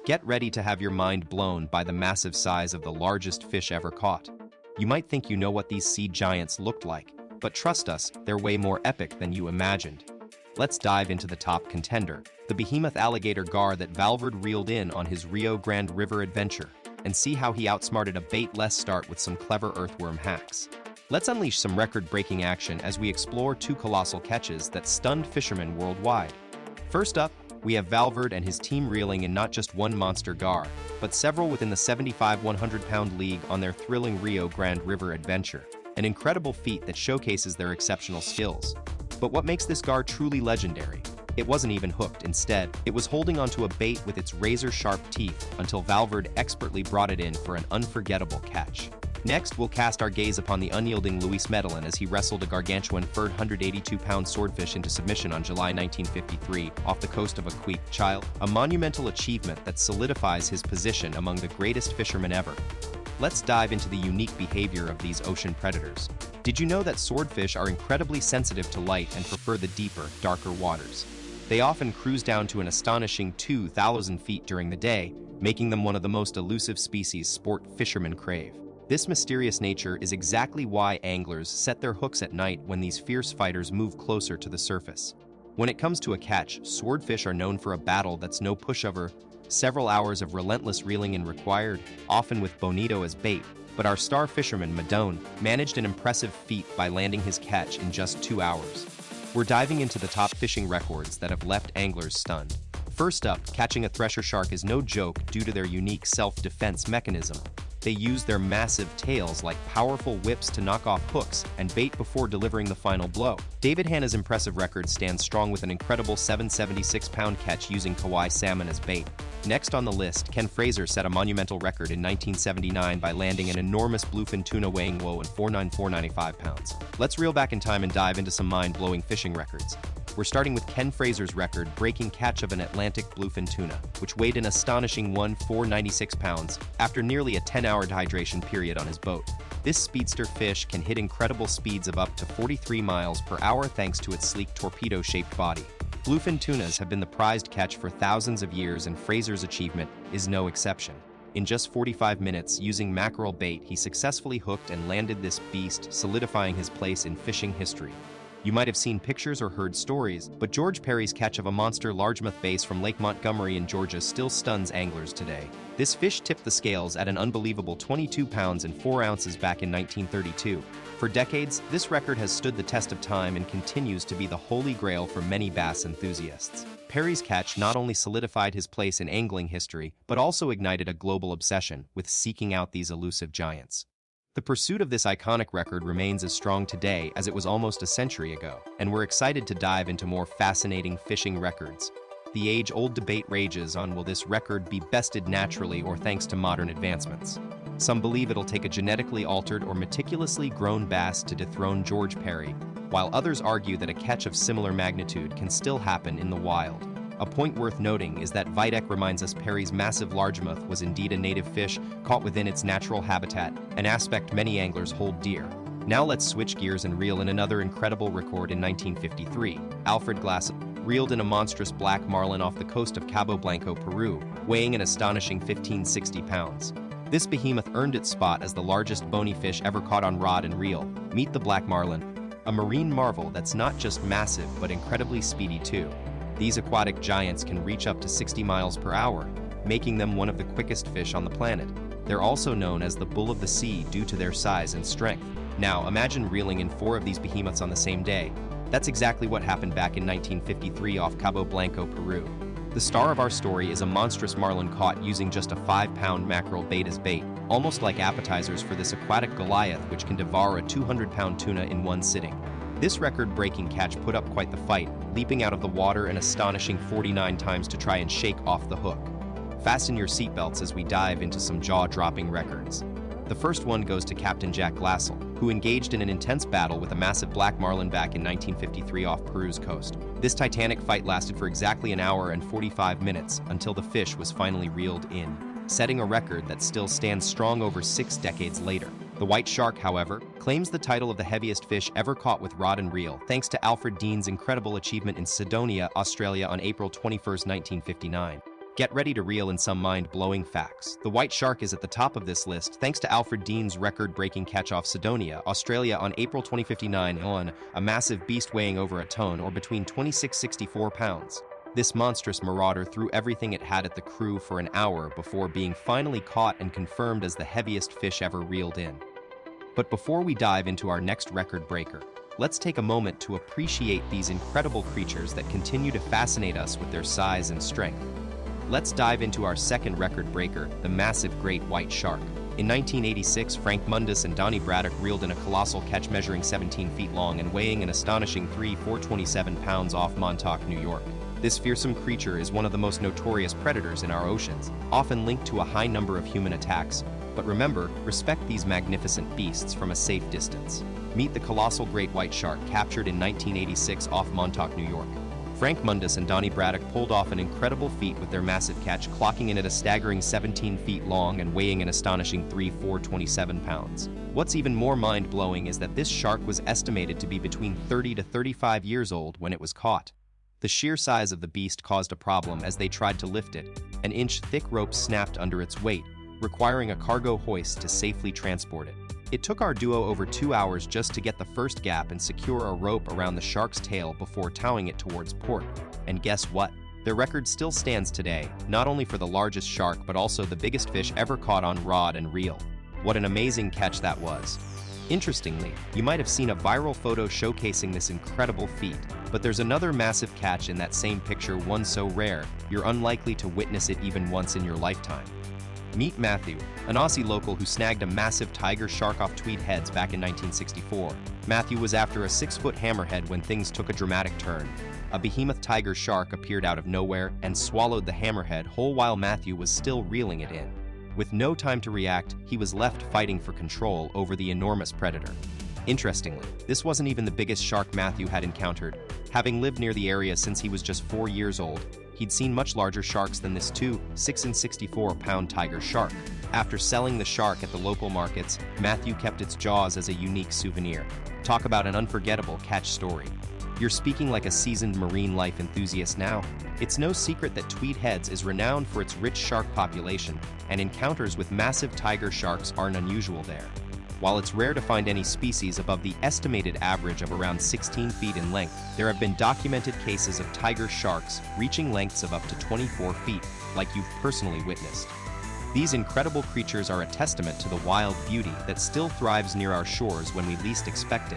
Get ready to have your mind blown by the massive size of the largest fish ever caught. You might think you know what these sea giants looked like, but trust us, they're way more epic than you imagined. Let's dive into the top contender, the behemoth alligator gar that Valverde reeled in on his Rio Grande River adventure, and see how he outsmarted a bait-less start with some clever earthworm hacks. Let's unleash some record-breaking action as we explore two colossal catches that stunned fishermen worldwide. First up, we have Valverde and his team reeling in not just one monster gar, but several within the 75 100-pound league on their thrilling Rio Grande River adventure, an incredible feat that showcases their exceptional skills. But what makes this gar truly legendary? It wasn't even hooked. Instead, it was holding onto a bait with its razor-sharp teeth until Valverde expertly brought it in for an unforgettable catch. Next, we'll cast our gaze upon the unyielding Luis Medellin as he wrestled a gargantuan furred 182-pound swordfish into submission on July 1953 off the coast of Child, a monumental achievement that solidifies his position among the greatest fishermen ever. Let's dive into the unique behavior of these ocean predators. Did you know that swordfish are incredibly sensitive to light and prefer the deeper, darker waters? They often cruise down to an astonishing 2,000 feet during the day, making them one of the most elusive species sport fishermen crave. This mysterious nature is exactly why anglers set their hooks at night when these fierce fighters move closer to the surface. When it comes to a catch, swordfish are known for a battle that's no pushover, several hours of relentless reeling in required, often with bonito as bait, but our star fisherman, Medellin, managed an impressive feat by landing his catch in just 2 hours. We're diving into the top fishing records that have left anglers stunned. First up, catching a thresher shark is no joke due to their unique self-defense mechanism. They use their massive tails like powerful whips to knock off hooks and bait before delivering the final blow. David Hanna's impressive record stands strong with an incredible 776-pound catch using Kauai salmon as bait. Next on the list, Ken Fraser set a monumental record in 1979 by landing an enormous bluefin tuna weighing low and 494.95 pounds. Let's reel back in time and dive into some mind-blowing fishing records. We're starting with Ken Fraser's record-breaking catch of an Atlantic bluefin tuna, which weighed an astonishing 496 pounds after nearly a 10-hour dehydration period on his boat. This speedster fish can hit incredible speeds of up to 43 miles per hour thanks to its sleek torpedo-shaped body. Bluefin tunas have been the prized catch for thousands of years, and Fraser's achievement is no exception. In just 45 minutes, using mackerel bait, he successfully hooked and landed this beast, solidifying his place in fishing history. You might have seen pictures or heard stories, but George Perry's catch of a monster largemouth bass from Lake Montgomery in Georgia still stuns anglers today. This fish tipped the scales at an unbelievable 22 pounds and 4 ounces back in 1932. For decades, this record has stood the test of time and continues to be the holy grail for many bass enthusiasts. Perry's catch not only solidified his place in angling history, but also ignited a global obsession with seeking out these elusive giants. The pursuit of this iconic record remains as strong today as it was almost a century ago, and we're excited to dive into more fascinating fishing records. The age-old debate rages on will this record be bested naturally or thanks to modern advancements. Some believe it'll take a genetically altered or meticulously grown bass to dethrone George Perry, while others argue that a catch of similar magnitude can still happen in the wild. A point worth noting is that Videk reminds us Perry's massive largemouth was indeed a native fish caught within its natural habitat, an aspect many anglers hold dear. Now let's switch gears and reel in another incredible record in 1953. Alfred Glass reeled in a monstrous black marlin off the coast of Cabo Blanco, Peru, weighing an astonishing 1,560 pounds. This behemoth earned its spot as the largest bony fish ever caught on rod and reel. Meet the black marlin, a marine marvel that's not just massive but incredibly speedy too. These aquatic giants can reach up to 60 miles per hour, making them one of the quickest fish on the planet. They're also known as the bull of the sea due to their size and strength. Now, imagine reeling in 4 of these behemoths on the same day. That's exactly what happened back in 1953 off Cabo Blanco, Peru. The star of our story is a monstrous marlin caught using just a 5-pound mackerel bait as bait, almost like appetizers for this aquatic Goliath which can devour a 200-pound tuna in one sitting. This record-breaking catch put up quite the fight, leaping out of the water an astonishing 49 times to try and shake off the hook. Fasten your seatbelts as we dive into some jaw-dropping records. The first one goes to Captain Jack Glassell, who engaged in an intense battle with a massive black marlin back in 1953 off Peru's coast. This titanic fight lasted for exactly an hour and 45 minutes until the fish was finally reeled in, setting a record that still stands strong over 6 decades later. The white shark, however, claims the title of the heaviest fish ever caught with rod and reel, thanks to Alfred Dean's incredible achievement in Sidonia, Australia on April 21, 1959. Get ready to reel in some mind-blowing facts. The white shark is at the top of this list thanks to Alfred Dean's record-breaking catch off Sidonia, Australia on April 2059 on a massive beast weighing over a ton or between 26-64 pounds. This monstrous marauder threw everything it had at the crew for an hour before being finally caught and confirmed as the heaviest fish ever reeled in. But before we dive into our next record breaker, let's take a moment to appreciate these incredible creatures that continue to fascinate us with their size and strength. Let's dive into our second record breaker, the massive great white shark. In 1986, Frank Mundus and Donnie Braddock reeled in a colossal catch measuring 17 feet long and weighing an astonishing 427 pounds off Montauk, New York. This fearsome creature is one of the most notorious predators in our oceans, often linked to a high number of human attacks. But remember, respect these magnificent beasts from a safe distance. Meet the colossal great white shark captured in 1986 off Montauk, New York. Frank Mundus and Donnie Braddock pulled off an incredible feat with their massive catch, clocking in at a staggering 17 feet long and weighing an astonishing 427 pounds. What's even more mind-blowing is that this shark was estimated to be between 30 to 35 years old when it was caught. The sheer size of the beast caused a problem as they tried to lift it. An inch-thick rope snapped under its weight, requiring a cargo hoist to safely transport it. It took our duo over 2 hours just to get the first gap and secure a rope around the shark's tail before towing it towards port. And guess what? Their record still stands today, not only for the largest shark but also the biggest fish ever caught on rod and reel. What an amazing catch that was. Interestingly, you might have seen a viral photo showcasing this incredible feat, but there's another massive catch in that same picture, one so rare, you're unlikely to witness it even once in your lifetime. Meet Matthew, an Aussie local who snagged a massive tiger shark off Tweed Heads back in 1964. Matthew was after a 6-foot hammerhead when things took a dramatic turn. A behemoth tiger shark appeared out of nowhere and swallowed the hammerhead whole while Matthew was still reeling it in. With no time to react, he was left fighting for control over the enormous predator. Interestingly, this wasn't even the biggest shark Matthew had encountered. Having lived near the area since he was just 4 years old, he'd seen much larger sharks than this 6-64-pound tiger shark. After selling the shark at the local markets, Matthew kept its jaws as a unique souvenir. Talk about an unforgettable catch story. You're speaking like a seasoned marine life enthusiast now. It's no secret that Tweed Heads is renowned for its rich shark population, and encounters with massive tiger sharks aren't unusual there. While it's rare to find any species above the estimated average of around 16 feet in length, there have been documented cases of tiger sharks reaching lengths of up to 24 feet, like you've personally witnessed. These incredible creatures are a testament to the wild beauty that still thrives near our shores when we least expect it.